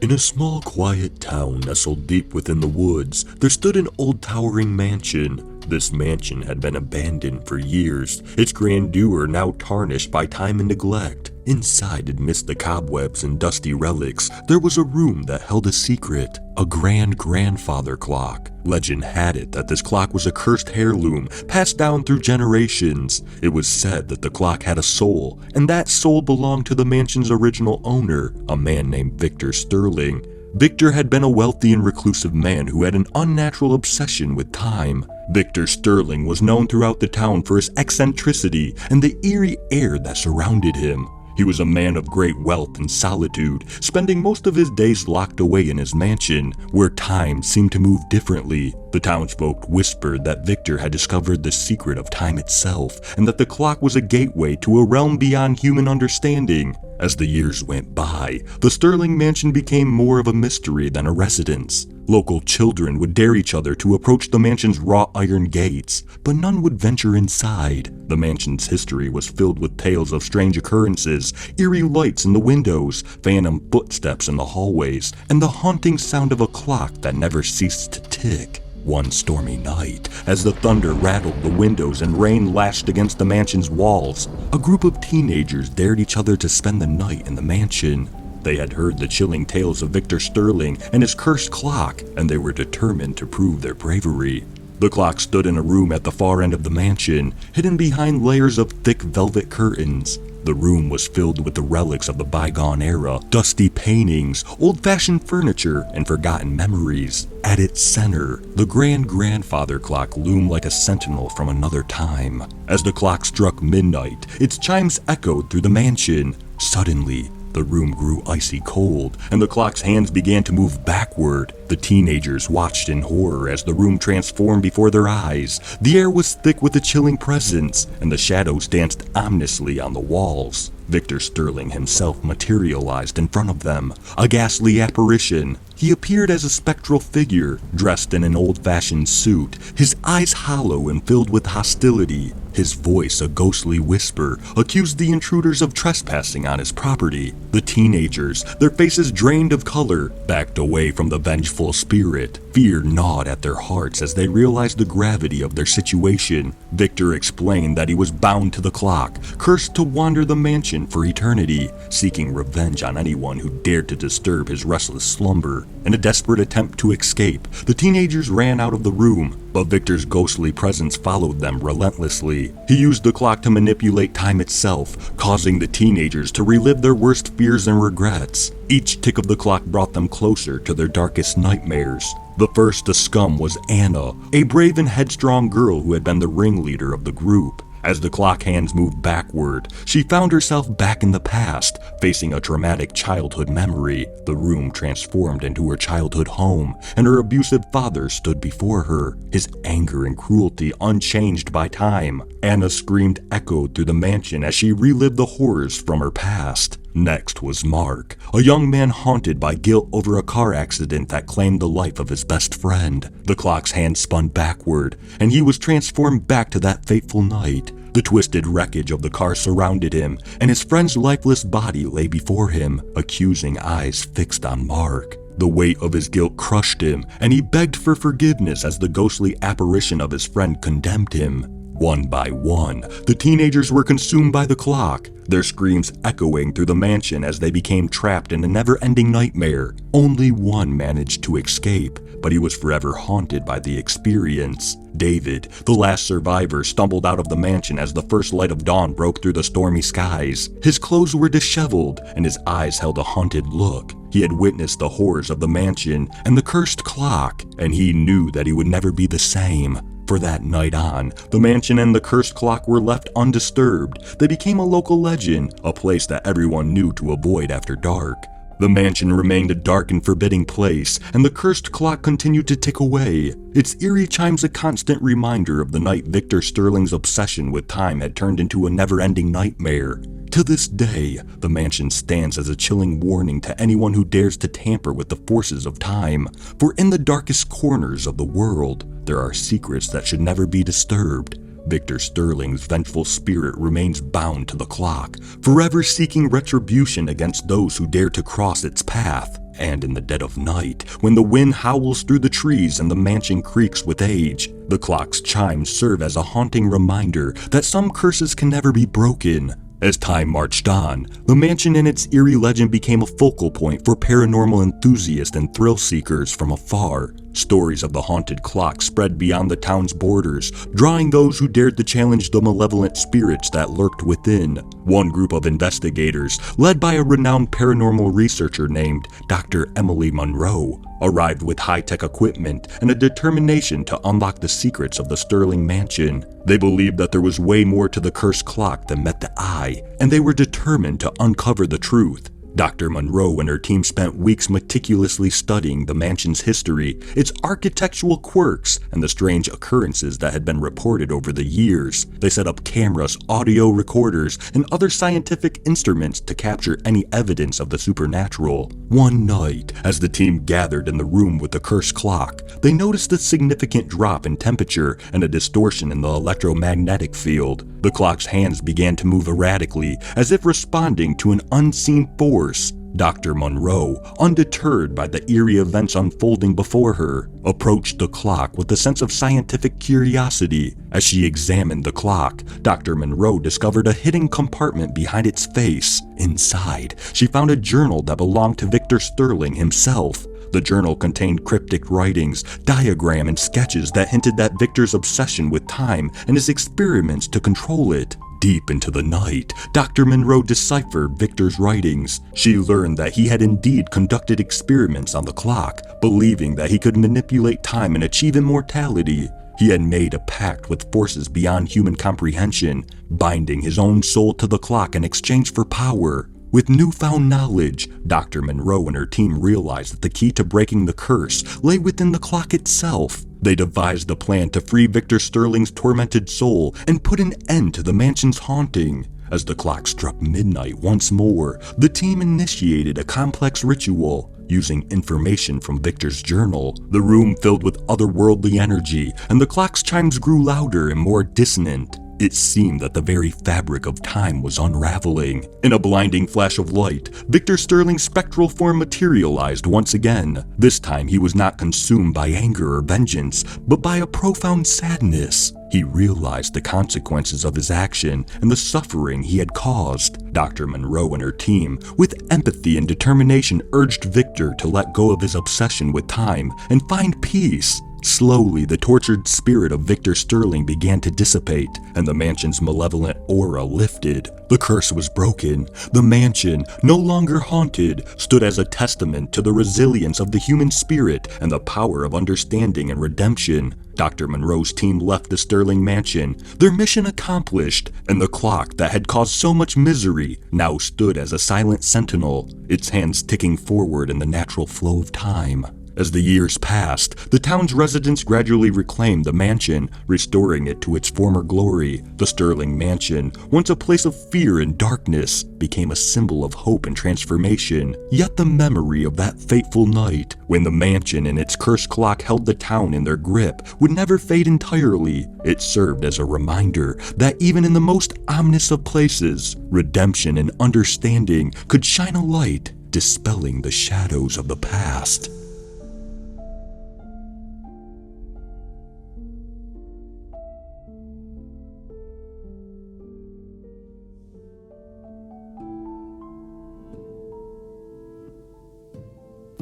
In a small, quiet town nestled deep within the woods, there stood an old towering mansion. This mansion had been abandoned for years, its grandeur now tarnished by time and neglect. Inside, amidst the cobwebs and dusty relics, there was a room that held a secret, a grand-grandfather clock. Legend had it that this clock was a cursed heirloom passed down through generations. It was said that the clock had a soul, and that soul belonged to the mansion's original owner, a man named Victor Sterling. Victor had been a wealthy and reclusive man who had an unnatural obsession with time. Victor Sterling was known throughout the town for his eccentricity and the eerie air that surrounded him. He was a man of great wealth and solitude, spending most of his days locked away in his mansion, where time seemed to move differently. The townsfolk whispered that Victor had discovered the secret of time itself, and that the clock was a gateway to a realm beyond human understanding. As the years went by, the Sterling mansion became more of a mystery than a residence. Local children would dare each other to approach the mansion's wrought iron gates, but none would venture inside. The mansion's history was filled with tales of strange occurrences, eerie lights in the windows, phantom footsteps in the hallways, and the haunting sound of a clock that never ceased to tick. One stormy night, as the thunder rattled the windows and rain lashed against the mansion's walls, a group of teenagers dared each other to spend the night in the mansion. They had heard the chilling tales of Victor Sterling and his cursed clock, and they were determined to prove their bravery. The clock stood in a room at the far end of the mansion, hidden behind layers of thick velvet curtains. The room was filled with the relics of the bygone era, dusty paintings, old-fashioned furniture, and forgotten memories. At its center, the grand-grandfather clock loomed like a sentinel from another time. As the clock struck midnight, its chimes echoed through the mansion. Suddenly, the room grew icy cold, and the clock's hands began to move backward. The teenagers watched in horror as the room transformed before their eyes. The air was thick with a chilling presence, and the shadows danced ominously on the walls. Victor Sterling himself materialized in front of them, a ghastly apparition. He appeared as a spectral figure, dressed in an old-fashioned suit, his eyes hollow and filled with hostility. His voice, a ghostly whisper, accused the intruders of trespassing on his property. The teenagers, their faces drained of color, backed away from the vengeful spirit. Fear gnawed at their hearts as they realized the gravity of their situation. Victor explained that he was bound to the clock, cursed to wander the mansion for eternity, seeking revenge on anyone who dared to disturb his restless slumber. In a desperate attempt to escape, the teenagers ran out of the room, but Victor's ghostly presence followed them relentlessly. He used the clock to manipulate time itself, causing the teenagers to relive their worst fears and regrets. Each tick of the clock brought them closer to their darkest nightmares. The first to succumb was Anna, a brave and headstrong girl who had been the ringleader of the group. As the clock hands moved backward, she found herself back in the past, facing a traumatic childhood memory. The room transformed into her childhood home, and her abusive father stood before her, his anger and cruelty unchanged by time. Anna's scream echoed through the mansion as she relived the horrors from her past. Next was Mark, a young man haunted by guilt over a car accident that claimed the life of his best friend. The clock's hand spun backward, and he was transformed back to that fateful night. The twisted wreckage of the car surrounded him, and his friend's lifeless body lay before him, accusing eyes fixed on Mark. The weight of his guilt crushed him, and he begged for forgiveness as the ghostly apparition of his friend condemned him. One by one, the teenagers were consumed by the clock, their screams echoing through the mansion as they became trapped in a never-ending nightmare. Only one managed to escape, but he was forever haunted by the experience. David, the last survivor, stumbled out of the mansion as the first light of dawn broke through the stormy skies. His clothes were disheveled, and his eyes held a haunted look. He had witnessed the horrors of the mansion and the cursed clock, and he knew that he would never be the same. For that night on, the mansion and the cursed clock were left undisturbed. They became a local legend, a place that everyone knew to avoid after dark. The mansion remained a dark and forbidding place, and the cursed clock continued to tick away. Its eerie chimes a constant reminder of the night Victor Sterling's obsession with time had turned into a never-ending nightmare. To this day, the mansion stands as a chilling warning to anyone who dares to tamper with the forces of time. For in the darkest corners of the world, there are secrets that should never be disturbed. Victor Sterling's vengeful spirit remains bound to the clock, forever seeking retribution against those who dare to cross its path. And in the dead of night, when the wind howls through the trees and the mansion creaks with age, the clock's chimes serve as a haunting reminder that some curses can never be broken. As time marched on, the mansion and its eerie legend became a focal point for paranormal enthusiasts and thrill seekers from afar. Stories of the haunted clock spread beyond the town's borders, drawing those who dared to challenge the malevolent spirits that lurked within. One group of investigators, led by a renowned paranormal researcher named Dr. Emily Monroe, arrived with high-tech equipment and a determination to unlock the secrets of the Sterling Mansion. They believed that there was way more to the cursed clock than met the eye, and they were determined to uncover the truth. Dr. Monroe and her team spent weeks meticulously studying the mansion's history, its architectural quirks, and the strange occurrences that had been reported over the years. They set up cameras, audio recorders, and other scientific instruments to capture any evidence of the supernatural. One night, as the team gathered in the room with the cursed clock, they noticed a significant drop in temperature and a distortion in the electromagnetic field. The clock's hands began to move erratically, as if responding to an unseen force. Dr. Monroe, undeterred by the eerie events unfolding before her, approached the clock with a sense of scientific curiosity. As she examined the clock, Dr. Monroe discovered a hidden compartment behind its face. Inside, she found a journal that belonged to Victor Sterling himself. The journal contained cryptic writings, diagrams, and sketches that hinted at Victor's obsession with time and his experiments to control it. Deep into the night, Dr. Monroe deciphered Victor's writings. She learned that he had indeed conducted experiments on the clock, believing that he could manipulate time and achieve immortality. He had made a pact with forces beyond human comprehension, binding his own soul to the clock in exchange for power. With newfound knowledge, Dr. Monroe and her team realized that the key to breaking the curse lay within the clock itself. They devised a plan to free Victor Sterling's tormented soul and put an end to the mansion's haunting. As the clock struck midnight once more, the team initiated a complex ritual. Using information from Victor's journal, the room filled with otherworldly energy, and the clock's chimes grew louder and more dissonant. It seemed that the very fabric of time was unraveling. In a blinding flash of light, Victor Sterling's spectral form materialized once again. This time he was not consumed by anger or vengeance, but by a profound sadness. He realized the consequences of his action and the suffering he had caused. Dr. Monroe and her team, with empathy and determination, urged Victor to let go of his obsession with time and find peace. Slowly, the tortured spirit of Victor Sterling began to dissipate, and the mansion's malevolent aura lifted. The curse was broken. The mansion, no longer haunted, stood as a testament to the resilience of the human spirit and the power of understanding and redemption. Dr. Monroe's team left the Sterling Mansion, their mission accomplished, and the clock that had caused so much misery now stood as a silent sentinel, its hands ticking forward in the natural flow of time. As the years passed, the town's residents gradually reclaimed the mansion, restoring it to its former glory. The Sterling Mansion, once a place of fear and darkness, became a symbol of hope and transformation. Yet the memory of that fateful night, when the mansion and its cursed clock held the town in their grip, would never fade entirely. It served as a reminder that even in the most ominous of places, redemption and understanding could shine a light, dispelling the shadows of the past.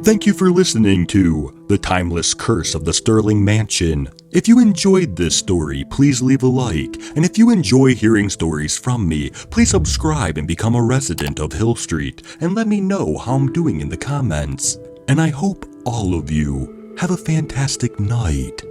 Thank you for listening to The Timeless Curse of the Sterling Mansion. If you enjoyed this story, please leave a like. And if you enjoy hearing stories from me, please subscribe and become a resident of Hill Street and let me know how I'm doing in the comments. And I hope all of you have a fantastic night.